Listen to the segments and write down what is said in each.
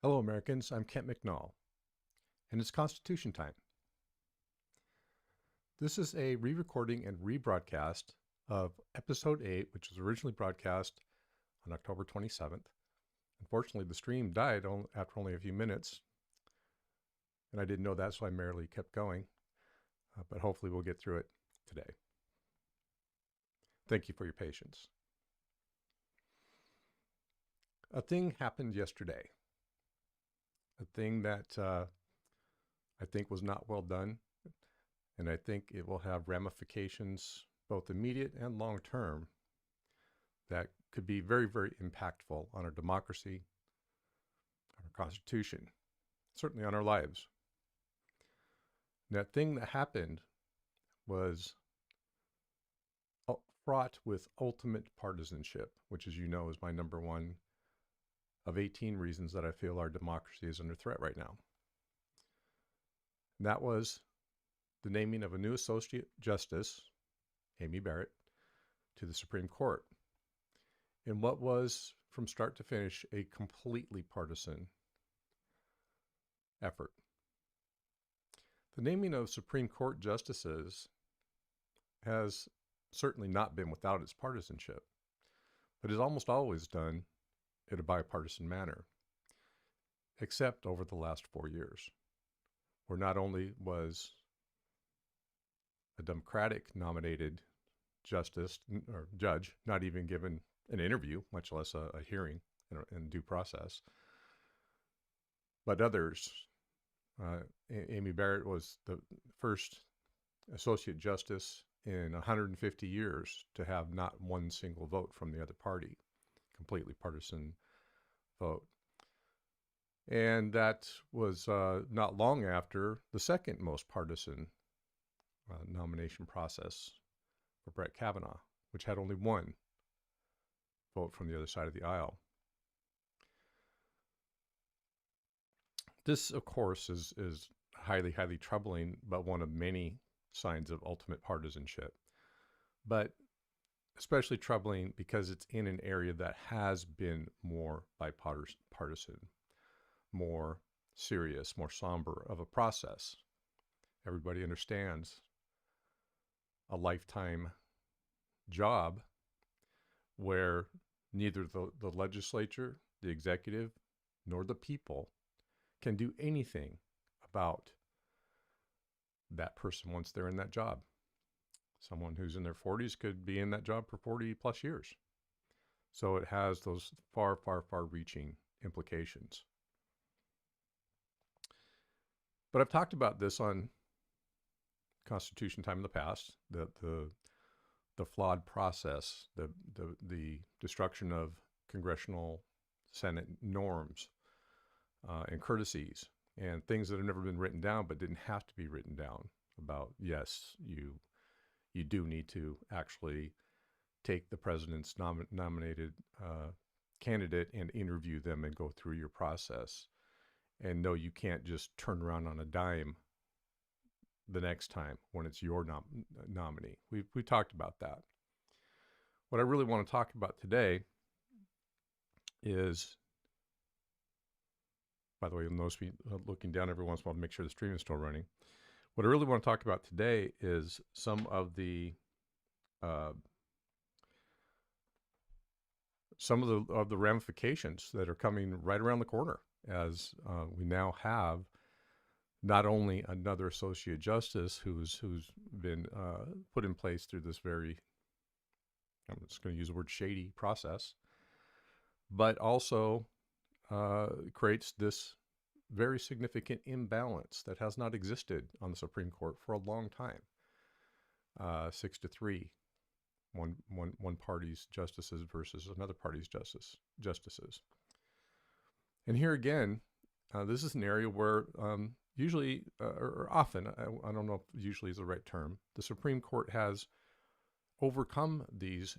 Hello, Americans. I'm Kent McNall, and it's Constitution time. This is a re recording and rebroadcast of Episode 8, which was originally broadcast on October 27th. Unfortunately, the stream died after only a few minutes, and I didn't know that, so I merely kept going. But hopefully, we'll get through it today. Thank you for your patience. A thing happened yesterday, a thing that I think was not well done, and I think it will have ramifications, both immediate and long term, that could be very, very impactful on our democracy, on our Constitution, certainly on our lives. And that thing that happened was fraught with ultimate partisanship, which, as you know, is my number one of 18 reasons that I feel our democracy is under threat right now. And that was the naming of a new Associate Justice, Amy Barrett, to the Supreme Court in what was, from start to finish, a completely partisan effort. The naming of Supreme Court justices has certainly not been without its partisanship, but is almost always done in a bipartisan manner, except over the last 4 years, where not only was a Democratic nominated justice or judge not even given an interview, much less a hearing and due process, but others. Amy Barrett was the first Associate Justice in 150 years to have not one single vote from the other party, completely partisan vote. And that was not long after the second most partisan nomination process for Brett Kavanaugh, which had only one vote from the other side of the aisle. This, of course, is highly, highly troubling, but one of many signs of ultimate partisanship. But especially troubling because it's in an area that has been more bipartisan, more serious, more somber of a process. Everybody understands a lifetime job where neither the legislature, the executive, nor the people can do anything about that person once they're in that job. Someone who's in their 40s could be in that job for 40 plus years. So it has those far, far, far reaching implications. But I've talked about this on Constitution Time in the past, the flawed process, the destruction of congressional Senate norms and courtesies, and things that have never been written down but didn't have to be written down about, yes, you do need to actually take the president's nominated candidate and interview them and go through your process. And no, you can't just turn around on a dime the next time when it's your nominee. We talked about that. What I really want to talk about today is, by the way, you'll notice me looking down every once in a while to make sure the stream is still running. What I really want to talk about today is some of the ramifications that are coming right around the corner as we now have not only another Associate Justice who's been put in place through this very, I'm just going to use the word shady process, but also creates this very significant imbalance that has not existed on the Supreme Court for a long time. 6-3, one party's justices versus another party's justices. And here again, this is an area where usually, or often, I don't know if usually is the right term, the Supreme Court has overcome these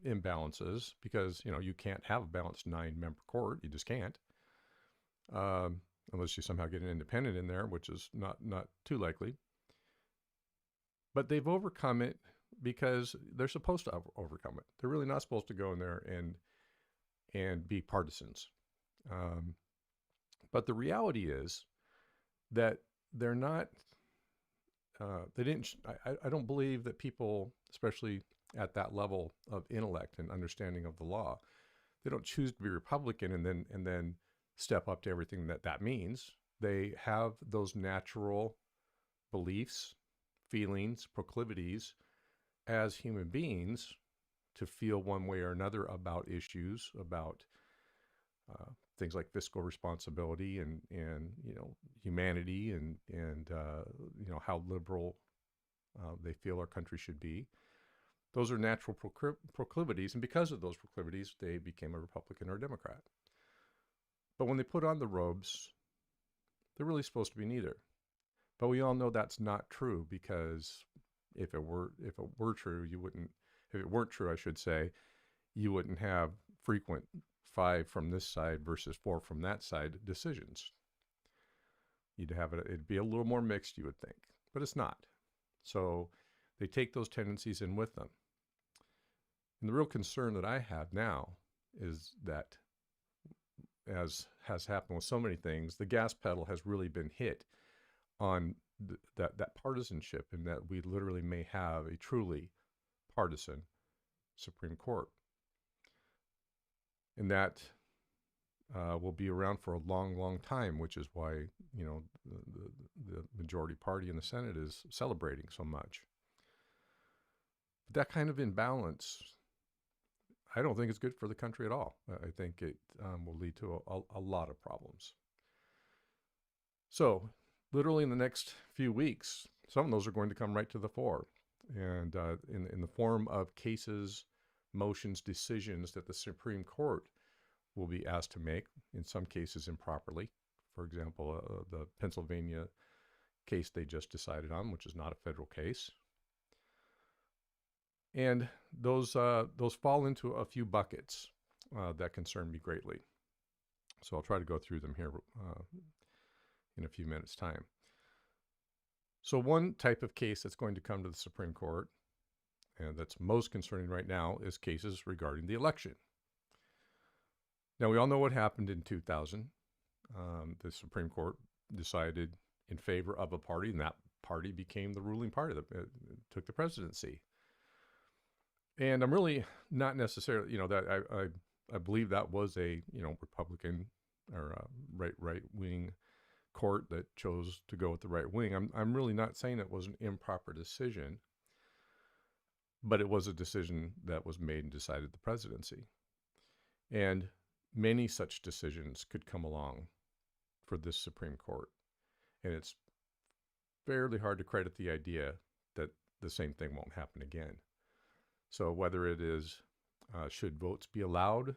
imbalances because, you can't have a balanced 9-member court. You just can't. Unless you somehow get an independent in there, which is not too likely. But they've overcome it because they're supposed to overcome it. They're really not supposed to go in there and be partisans. But the reality is that they're not, they didn't, I don't believe that people, especially at that level of intellect and understanding of the law, they don't choose to be Republican and then step up to everything that that means. They have those natural beliefs, feelings, proclivities as human beings to feel one way or another about issues, about things like fiscal responsibility and humanity and how liberal they feel our country should be. Those are natural proclivities, and because of those proclivities, they became a Republican or a Democrat. But when they put on the robes, they're really supposed to be neither. But we all know that's not true, because if it were true, you wouldn't. If it weren't true, I should say, you wouldn't have frequent 5 from this side versus 4 from that side decisions. You'd have it. It'd be a little more mixed, you would think, but it's not. So they take those tendencies in with them. And the real concern that I have now is that, as has happened with so many things, the gas pedal has really been hit on that partisanship, and that we literally may have a truly partisan Supreme Court. And that will be around for a long, long time, which is why, the majority party in the Senate is celebrating so much. But that kind of imbalance, I don't think it's good for the country at all. I think it will lead to a lot of problems. So, literally in the next few weeks, some of those are going to come right to the fore, and in the form of cases, motions, decisions that the Supreme Court will be asked to make, in some cases improperly. For example, the Pennsylvania case they just decided on, which is not a federal case. And those fall into a few buckets that concern me greatly. So I'll try to go through them here in a few minutes' time. So one type of case that's going to come to the Supreme Court, and that's most concerning right now, is cases regarding the election. Now, we all know what happened in 2000. The Supreme Court decided in favor of a party, and that party became the ruling party that took the presidency. And I'm really not necessarily, that I believe that was a, Republican or right-wing court that chose to go with the right wing. I'm really not saying it was an improper decision, but it was a decision that was made and decided the presidency. And many such decisions could come along for this Supreme Court. And it's fairly hard to credit the idea that the same thing won't happen again. So whether it is, should votes be allowed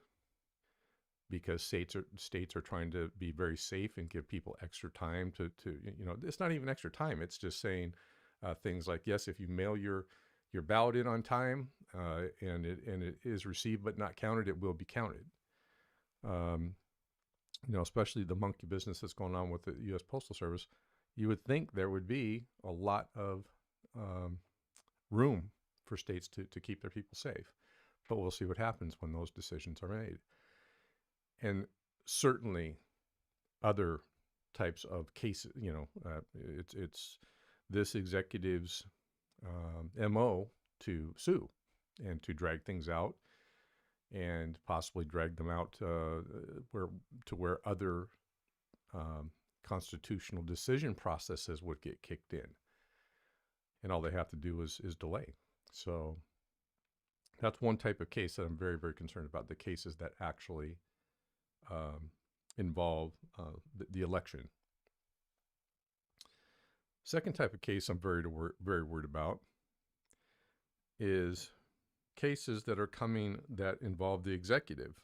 because states are trying to be very safe and give people extra time to it's not even extra time. It's just saying things like, yes, if you mail your ballot in on time and it is received but not counted, it will be counted. Especially the monkey business that's going on with the U.S. Postal Service, you would think there would be a lot of room for states to keep their people safe. But we'll see what happens when those decisions are made. And certainly other types of cases, it's this executive's MO to sue and to drag things out and possibly drag them out where other constitutional decision processes would get kicked in. And all they have to do is delay. So that's one type of case that I'm very, very concerned about, the cases that actually involve the election. Second type of case I'm very worried about is cases that are coming that involve the executive.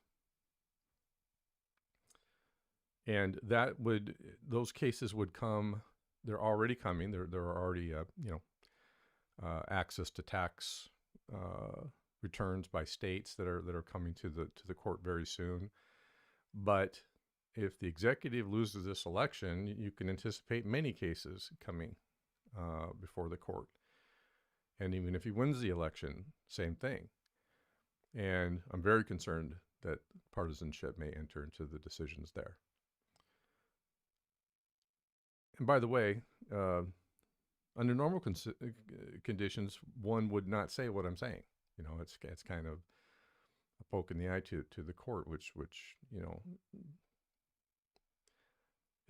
And those cases would come, they're already coming, there are already, access to tax returns by states that are coming to the court very soon. But if the executive loses this election, you can anticipate many cases coming before the court. And even if he wins the election, same thing. And I'm very concerned that partisanship may enter into the decisions there. And by the way, under normal conditions, one would not say what I'm saying. It's kind of a poke in the eye to the court, which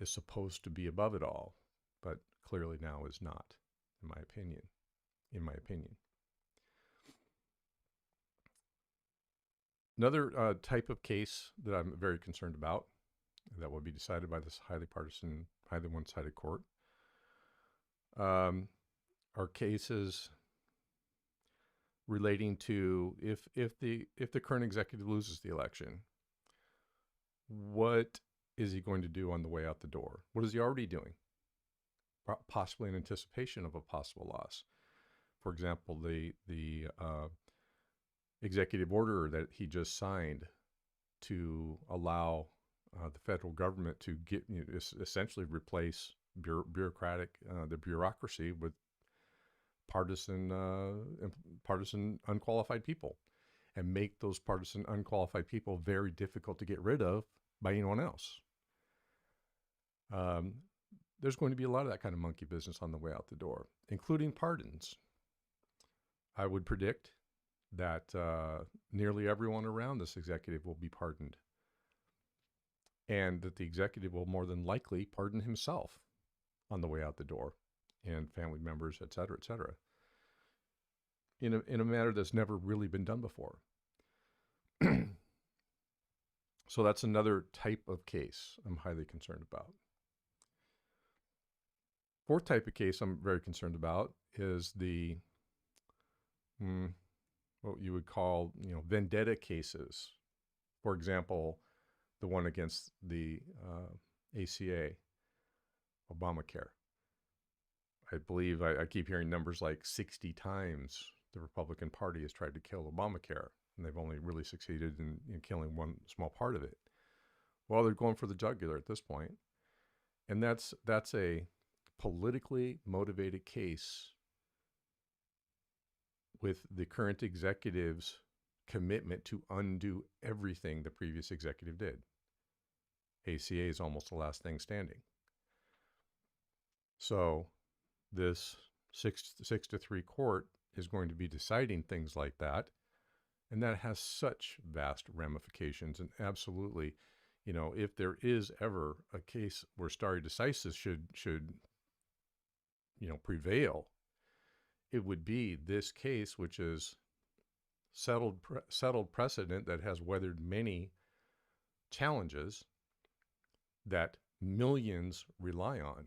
is supposed to be above it all, but clearly now is not, in my opinion. Another type of case that I'm very concerned about that will be decided by this highly partisan, highly one-sided court are cases relating to if the current executive loses the election, what is he going to do on the way out the door? What is he already doing? Possibly in anticipation of a possible loss. For example, the executive order that he just signed to allow the federal government to essentially replace the bureaucracy with partisan unqualified people, and make those partisan unqualified people very difficult to get rid of by anyone else. There's going to be a lot of that kind of monkey business on the way out the door, including pardons. I would predict that nearly everyone around this executive will be pardoned, and that the executive will more than likely pardon himself on the way out the door, and family members, et cetera, in a manner that's never really been done before. So that's another type of case I'm highly concerned about. Fourth type of case I'm very concerned about is the what you would call vendetta cases. For example, the one against the ACA, Obamacare. I believe I keep hearing numbers like 60 times the Republican Party has tried to kill Obamacare, and they've only really succeeded in killing one small part of it. Well, they're going for the jugular at this point. And that's a politically motivated case with the current executive's commitment to undo everything the previous executive did. ACA is almost the last thing standing. So this 6-3 court is going to be deciding things like that. And that has such vast ramifications. And absolutely, if there is ever a case where stare decisis should prevail, it would be this case, which is settled precedent that has weathered many challenges that millions rely on.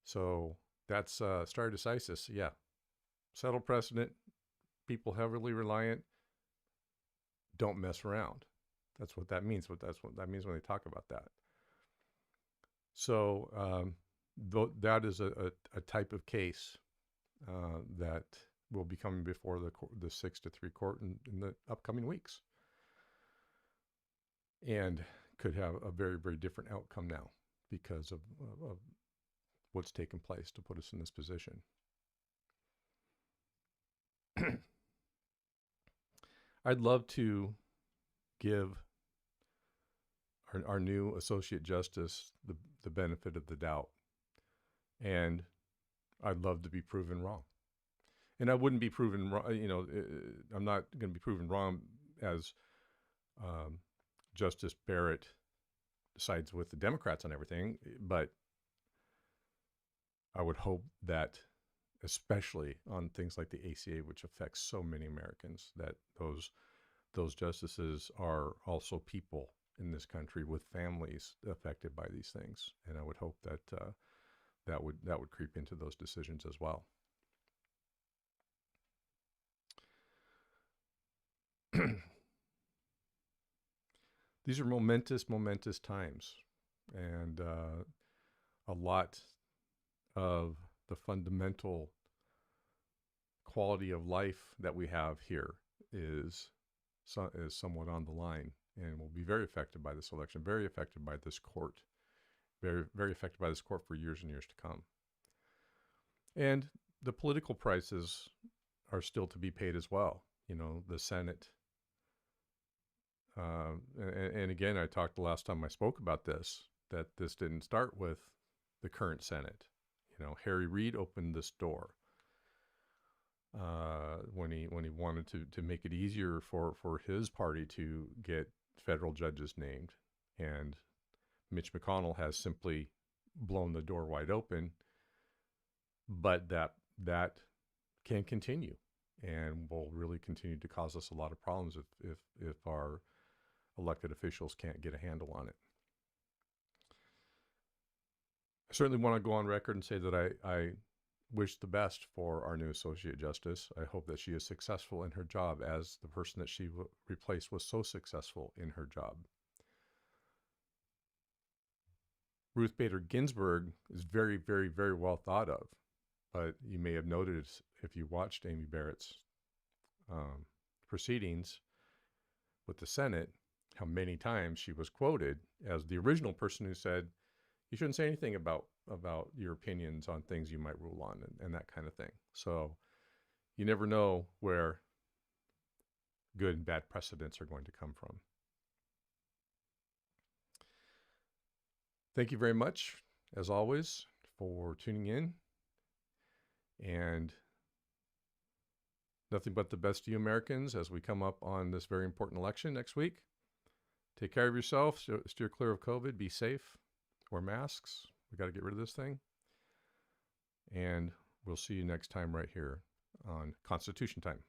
So that's stare decisis. Yeah, settled precedent. People heavily reliant. Don't mess around. That's what that means. That's what that means when they talk about that. So that is a type of case that will be coming before the 6-3 court in the upcoming weeks, and could have a very, very different outcome now because of what's taken place to put us in this position. I'd love to give our new Associate Justice the benefit of the doubt, and I'd love to be proven wrong. And I wouldn't be proven wrong, I'm not going to be proven wrong as Justice Barrett sides with the Democrats on everything, but I would hope that, especially on things like the ACA, which affects so many Americans, that those justices are also people in this country with families affected by these things. And I would hope that that would creep into those decisions as well. These are momentous times, and a lot of the fundamental quality of life that we have here is somewhat on the line, and will be very affected by this election, very affected by this court, very, very affected by this court for years and years to come. And the political prices are still to be paid as well. The Senate. And again, I talked the last time I spoke about this, that this didn't start with the current Senate. You know, Harry Reid opened this door when he wanted to make it easier for his party to get federal judges named, and Mitch McConnell has simply blown the door wide open. But that can continue, and will really continue to cause us a lot of problems if our elected officials can't get a handle on it. I certainly want to go on record and say that I wish the best for our new Associate Justice. I hope that she is successful in her job, as the person that she replaced was so successful in her job. Ruth Bader Ginsburg is very, very, very well thought of, but you may have noticed if you watched Amy Barrett's proceedings with the Senate, how many times she was quoted as the original person who said, you shouldn't say anything about your opinions on things you might rule on, and that kind of thing. So you never know where good and bad precedents are going to come from. Thank you very much, as always, for tuning in. And nothing but the best to you Americans as we come up on this very important election next week. Take care of yourself, steer clear of COVID, be safe, wear masks. We got to get rid of this thing. And we'll see you next time right here on Constitution Time.